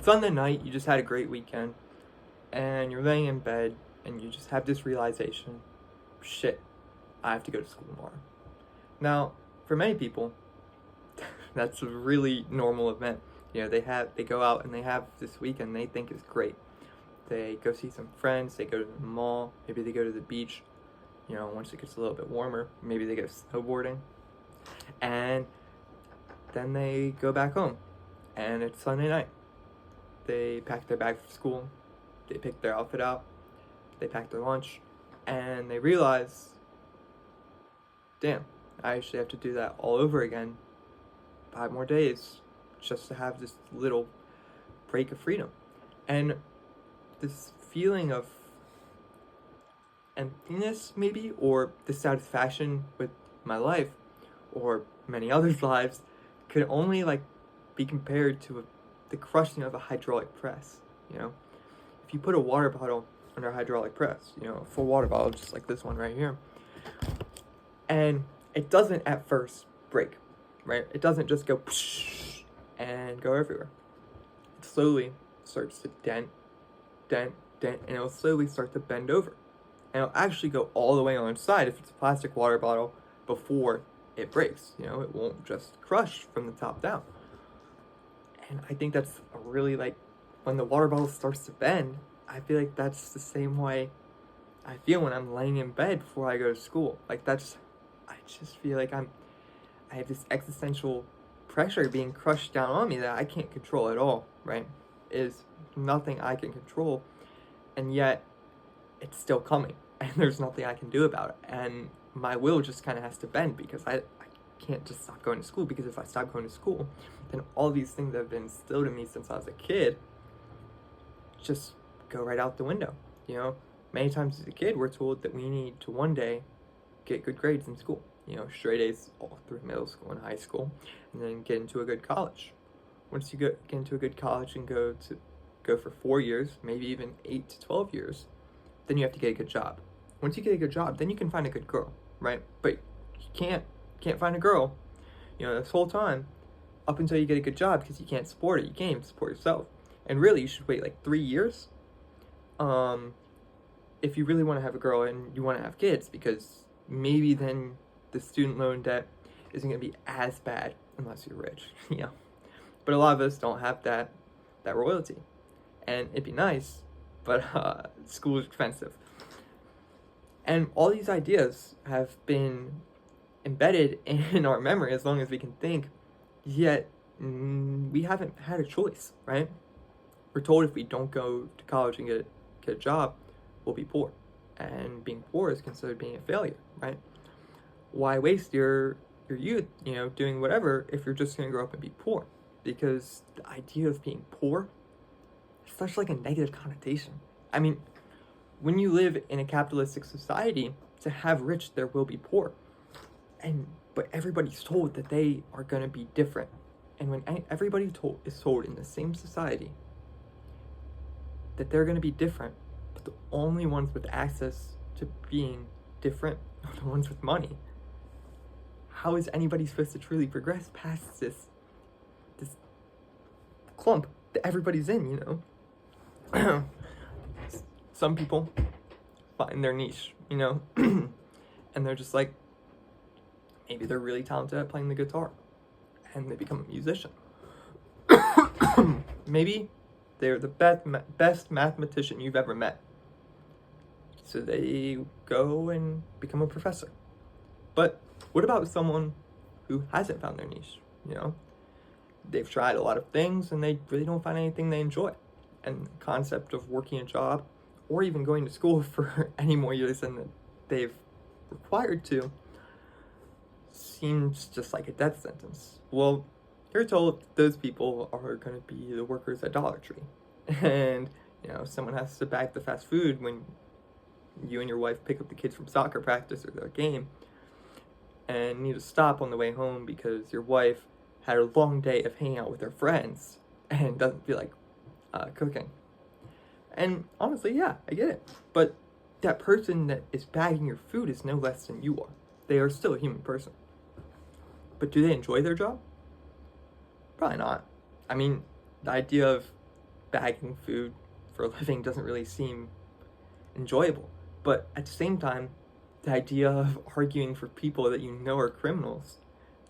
Sunday night, you just had a great weekend, and you're laying in bed, and you just have this realization, shit, I have to go to school tomorrow. Now, for many people, that's a really normal event. They go out and they have this weekend they think is great. They go see some friends, they go to the mall, maybe they go to the beach, once it gets a little bit warmer, maybe they go snowboarding, and then they go back home, and it's Sunday night. They pack their bag for school, they pick their outfit out, they pack their lunch, and they realize, damn, I actually have to do that all over again, 5 more days, just to have this little break of freedom. And this feeling of emptiness, maybe, or dissatisfaction with my life, or many others' lives, could only be compared to the crushing of a hydraulic press. If you put a water bottle under a hydraulic press, a full water bottle just like this one right here, and it doesn't at first break, right? It doesn't just go and go everywhere. It slowly starts to dent, and it'll slowly start to bend over. And it'll actually go all the way on its side if it's a plastic water bottle before it breaks. It won't just crush from the top down. And I think that's a really, when the water bottle starts to bend, I feel like that's the same way I feel when I'm laying in bed before I go to school. I just feel like I have this existential pressure being crushed down on me that I can't control at all, right? It is nothing I can control, and yet it's still coming, and there's nothing I can do about it. And my will just kind of has to bend, because I can't just stop going to school, because if I stop going to school, then all these things that have been instilled in me since I was a kid just go right out the window. Many times as a kid, we're told that we need to one day get good grades in school, straight A's all through middle school and high school, and then get into a good college. Once you get into a good college and go for 4 years, maybe even 8 to 12 years, then you have to get a good job. Once you get a good job, then you can find a good girl, right? But you can't find a girl, this whole time up until you get a good job, because you can't support it. You can't even support yourself. And really, you should wait 3 years if you really want to have a girl and you want to have kids, because maybe then the student loan debt isn't going to be as bad unless you're rich, But a lot of us don't have that royalty, and it'd be nice, but school is expensive. And all these ideas have been embedded in our memory as long as we can think, yet we haven't had a choice, right? We're told if we don't go to college and get a job, we'll be poor, and being poor is considered being a failure, right? Why waste your youth, doing whatever if you're just going to grow up and be poor? Because the idea of being poor is such a negative connotation. I mean, when you live in a capitalistic society, to have rich, there will be poor. But everybody's told that they are going to be different. And when everybody is told in the same society that they're going to be different, but the only ones with access to being different are the ones with money, how is anybody supposed to truly progress past this clump that everybody's in, Some people find their niche, and they're just maybe they're really talented at playing the guitar, and they become a musician. Maybe they're the best mathematician you've ever met, so they go and become a professor. But what about someone who hasn't found their niche, They've tried a lot of things, and they really don't find anything they enjoy. And the concept of working a job, or even going to school for any more years than they've required to, seems just like a death sentence. Well, you're told those people are going to be the workers at Dollar Tree. And, someone has to bag the fast food when you and your wife pick up the kids from soccer practice or their game, and need to stop on the way home because your wife had a long day of hanging out with her friends and doesn't feel like cooking. And honestly, yeah, I get it. But that person that is bagging your food is no less than you are. They are still a human person. But do they enjoy their job? Probably not. I mean, the idea of bagging food for a living doesn't really seem enjoyable. But at the same time, the idea of arguing for people that you know are criminals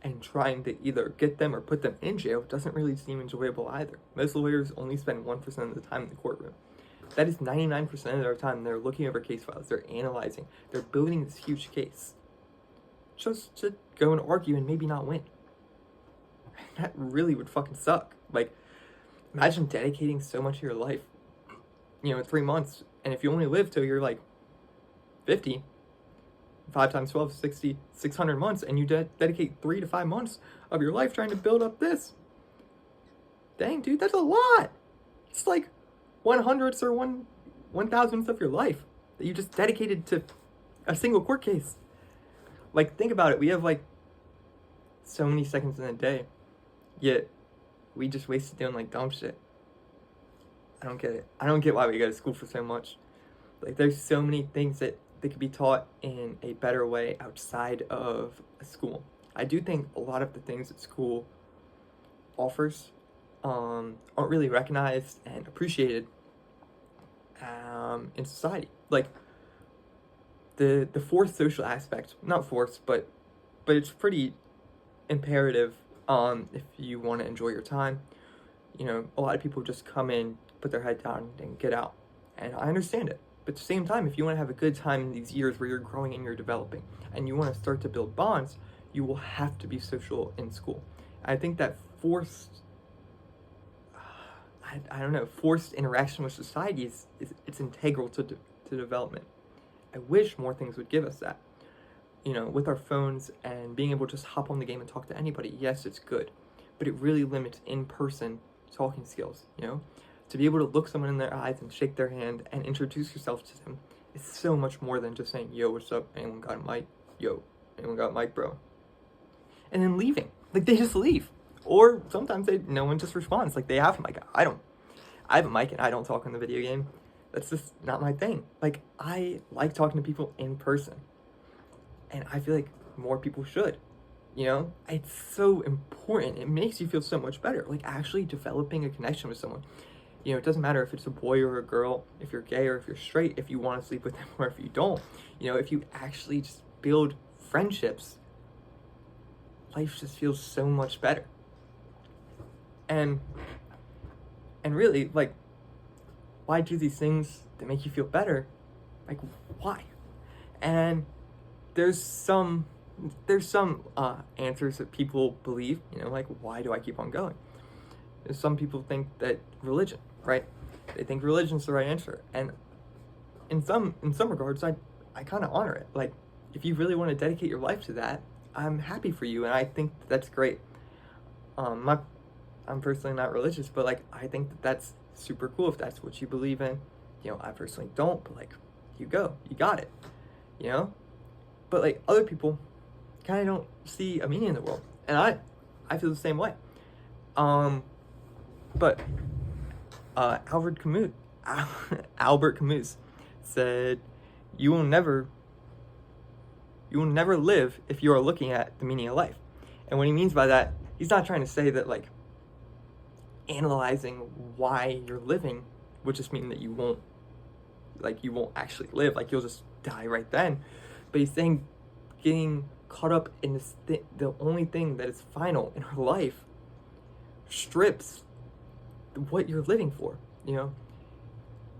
and trying to either get them or put them in jail doesn't really seem enjoyable either. Most lawyers only spend 1% of the time in the courtroom. That is 99% of their time they're looking over case files, they're analyzing, they're building this huge case. Just to go and argue and maybe not win. That really would fucking suck. Like, imagine dedicating so much of your life, in 3 months, and if you only live till you're like 50, 5 times 12, 60, 600 months, and you dedicate 3 to 5 months of your life trying to build up this. Dang, dude, that's a lot. It's like 1/100th or 1/1000th of your life that you just dedicated to a single court case. Like, think about it. We have like so many seconds in a day, yet we just wasted doing like dumb shit. I don't get it. I don't get why we go to school for so much. Like, there's so many things that could be taught in a better way outside of a school. I do think a lot of the things that school offers aren't really recognized and appreciated in society. Like, the forced social aspect, not forced, but it's pretty imperative if you want to enjoy your time. A lot of people just come in, put their head down, and get out. And I understand it. But at the same time, if you want to have a good time in these years where you're growing and you're developing, and you want to start to build bonds, you will have to be social in school. I think that forced interaction with society it's integral to development. I wish more things would give us that. With our phones and being able to just hop on the game and talk to anybody, yes, it's good, but it really limits in-person talking skills, To be able to look someone in their eyes and shake their hand and introduce yourself to them is so much more than just saying, yo, what's up? Anyone got a mic? Yo, anyone got a mic, bro? And then leaving. Like, they just leave. Or sometimes no one just responds. Like, they have a mic. I have a mic and I don't talk on the video game. That's just not my thing. Like, I like talking to people in person. And I feel like more people should. It's so important. It makes you feel so much better. Like, actually developing a connection with someone. It doesn't matter if it's a boy or a girl, if you're gay or if you're straight, if you want to sleep with them or if you don't. If you actually just build friendships, life just feels so much better. And really, like, why do these things that make you feel better? Like, why? And there's some answers that people believe, like, why do I keep on going? Some people think that religion, right? They think religion's the right answer. And in some regards, I kind of honor it. Like, if you really want to dedicate your life to that, I'm happy for you, and I think that's great. I'm personally not religious, but like, I think that's super cool if that's what you believe in. I personally don't, but like, you got it. But like, other people kind of don't see a meaning in the world, and I feel the same way. But Albert Camus said, you will never live if you are looking at the meaning of life. And what he means by that, he's not trying to say that like analyzing why you're living would just mean that you won't actually live, like you'll just die right then. But he's saying getting caught up in this the only thing that is final in our life strips what you're living for.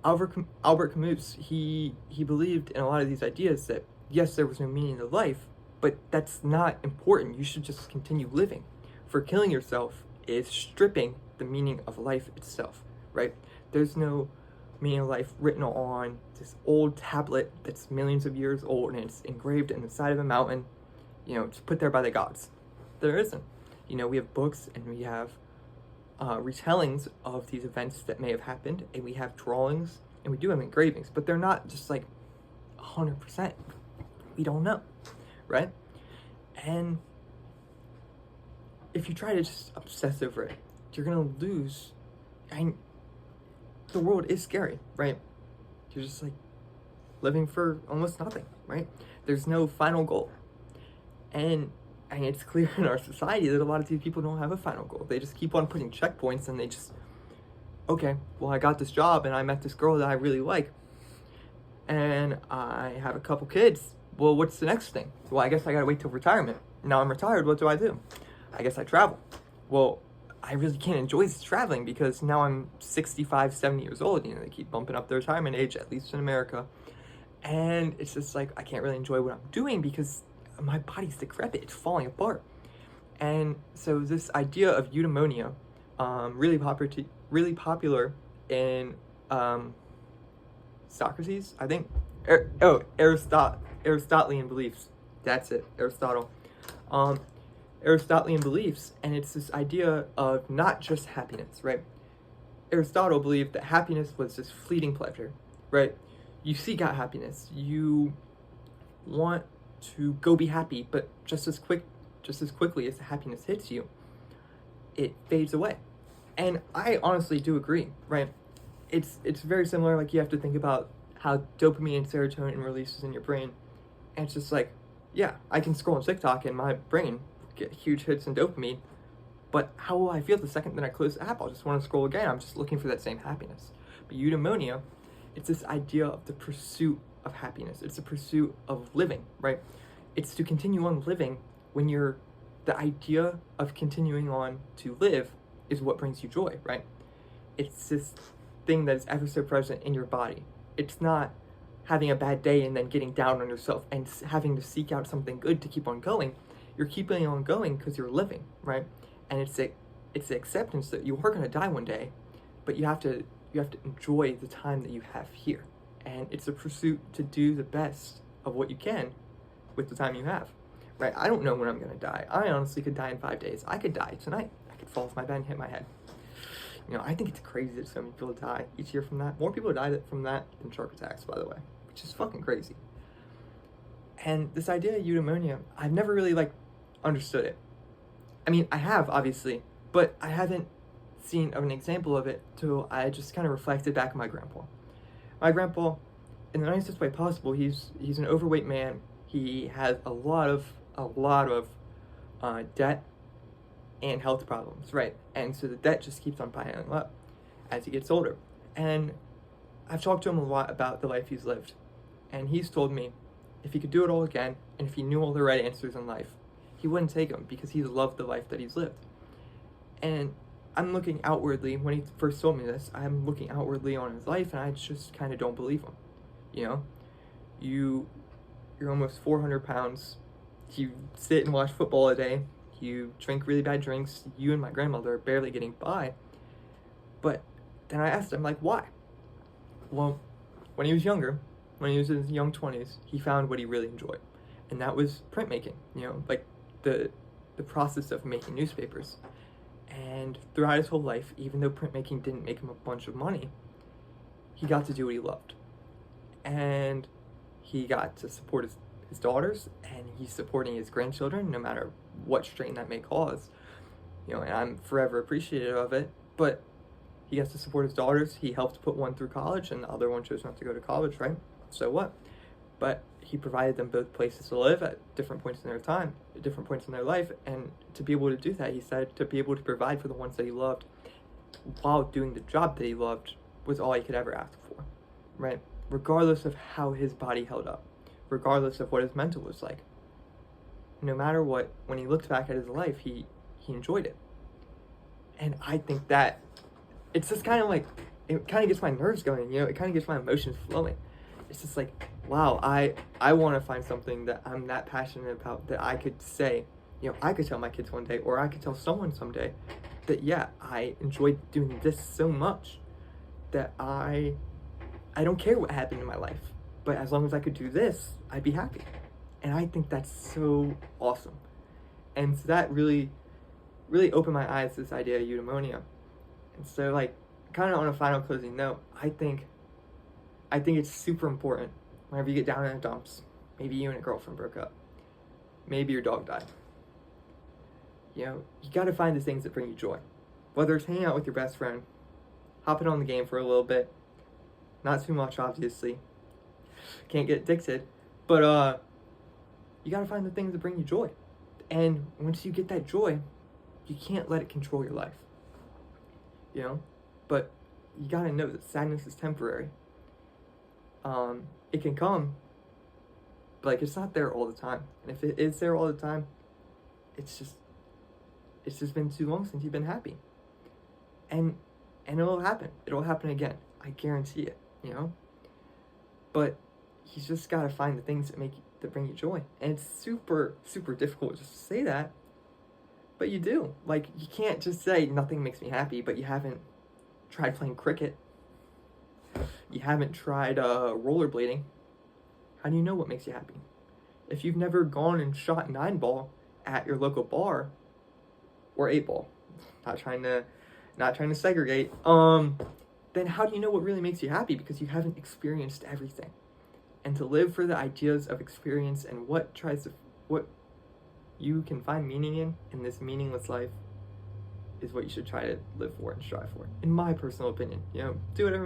Albert Camus, he believed in a lot of these ideas that yes, there was no meaning to life, but that's not important. You should just continue living. For killing yourself is stripping the meaning of life itself, right? There's no meaning of life written on this old tablet that's millions of years old and it's engraved in the side of a mountain, just put there by the gods. There isn't. We have books and we have retellings of these events that may have happened, and we have drawings and we do have engravings, but they're not just like 100%. We don't know, right? And if you try to just obsess over it, you're gonna lose. The world is scary, right? You're just like living for almost nothing, right? There's no final goal. And it's clear in our society that a lot of these people don't have a final goal. They just keep on putting checkpoints and they just okay, well, I got this job and I met this girl that I really like, and I have a couple kids. Well, what's the next thing? Well, I guess I gotta wait till retirement. Now I'm retired, what do? I guess I travel. Well, I really can't enjoy this traveling because now I'm 65, 70 years old. You know, they keep bumping up the retirement age, at least in America. And it's just like, I can't really enjoy what I'm doing because my body's decrepit, it's falling apart. And so this idea of eudaimonia, really popular in Socrates, I think. Aristotelian beliefs. That's it, Aristotle. Aristotelian beliefs, and it's this idea of not just happiness, right? Aristotle believed that happiness was this fleeting pleasure, right? You seek out happiness. You want to go be happy, but just as quickly as the happiness hits you, it fades away. And I honestly do agree, right? It's very similar. Like, you have to think about how dopamine and serotonin releases in your brain, and it's just like, yeah, I can scroll on TikTok and my brain get huge hits in dopamine, but how will I feel the second that I close the app? I'll just want to scroll again. I'm just looking for that same happiness. But eudaimonia, it's this idea of the pursuit of happiness. It's the pursuit of living, right? It's to continue on living when the idea of continuing on to live is what brings you joy, right? It's this thing that is ever so present in your body. It's not having a bad day and then getting down on yourself and having to seek out something good to keep on going. You're keeping on going because you're living, right? And it's the acceptance that you are going to die one day, but you have to enjoy the time that you have here. And it's a pursuit to do the best of what you can with the time you have, right? I don't know when I'm going to die. I honestly could die in 5 days. I could die tonight. I could fall off my bed and hit my head. You know, I think it's crazy that so many people die each year from that. More people die from that than shark attacks, by the way, which is fucking crazy. And this idea of eudaimonia, I've never really, understood it. I mean, I have, obviously, but I haven't seen an example of it till I just kind of reflected back on my grandpa. My grandpa, in the nicest way possible, he's an overweight man. He has a lot of debt and health problems, right? And so the debt just keeps on piling up as he gets older. And I've talked to him a lot about the life he's lived. And he's told me if he could do it all again, and if he knew all the right answers in life, he wouldn't take them because he's loved the life that he's lived. And I'm looking outwardly, when he first told me this, I'm looking outwardly on his life, and I just kind of don't believe him. You know, you're almost 400 pounds, you sit and watch football a day, you drink really bad drinks, you and my grandmother are barely getting by. But then I asked him, why? Well, when he was younger, when he was in his young 20s, he found what he really enjoyed. And that was printmaking, the process of making newspapers. And throughout his whole life, even though printmaking didn't make him a bunch of money, he got to do what he loved. And he got to support his daughters, and he's supporting his grandchildren, no matter what strain that may cause. And I'm forever appreciative of it, but he gets to support his daughters. He helped put one through college, and the other one chose not to go to college, right? So what? But he provided them both places to live at different points in their time, at different points in their life, and to be able to do that, he said, to be able to provide for the ones that he loved while doing the job that he loved was all he could ever ask for, right? Regardless of how his body held up, regardless of what his mental was like. No matter what, when he looked back at his life, he enjoyed it. And I think that it's just kind of it kind of gets my nerves going, it kind of gets my emotions flowing. It's just wow, I want to find something that I'm that passionate about, that I could say, I could tell my kids one day, or I could tell someone someday that, yeah, I enjoyed doing this so much that I don't care what happened in my life, but as long as I could do this, I'd be happy. And I think that's so awesome. And so that really, really opened my eyes to this idea of eudaimonia. And so, kind of on a final closing note, I think it's super important whenever you get down in the dumps. Maybe you and a girlfriend broke up. Maybe your dog died. You got to find the things that bring you joy. Whether it's hanging out with your best friend, hopping on the game for a little bit, not too much, obviously. Can't get addicted. But, you got to find the things that bring you joy. And once you get that joy, you can't let it control your life. But you gotta know that sadness is temporary. It can come, but like it's not there all the time. And if it is there all the time, it's just been too long since you've been happy. And it'll happen. It'll happen again. I guarantee it, you know? But you just gotta find the things that bring you joy. And it's super, super difficult just to say that, but you do. Like, you can't just say nothing makes me happy, but you haven't tried playing cricket. You haven't tried rollerblading. How do you know what makes you happy? If you've never gone and shot 9-ball at your local bar, or 8-ball, not trying to segregate, then how do you know what really makes you happy? Because you haven't experienced everything. And to live for the ideas of experience and what you can find meaning in this meaningless life is what you should try to live for and strive for. In my personal opinion, you know, do whatever makes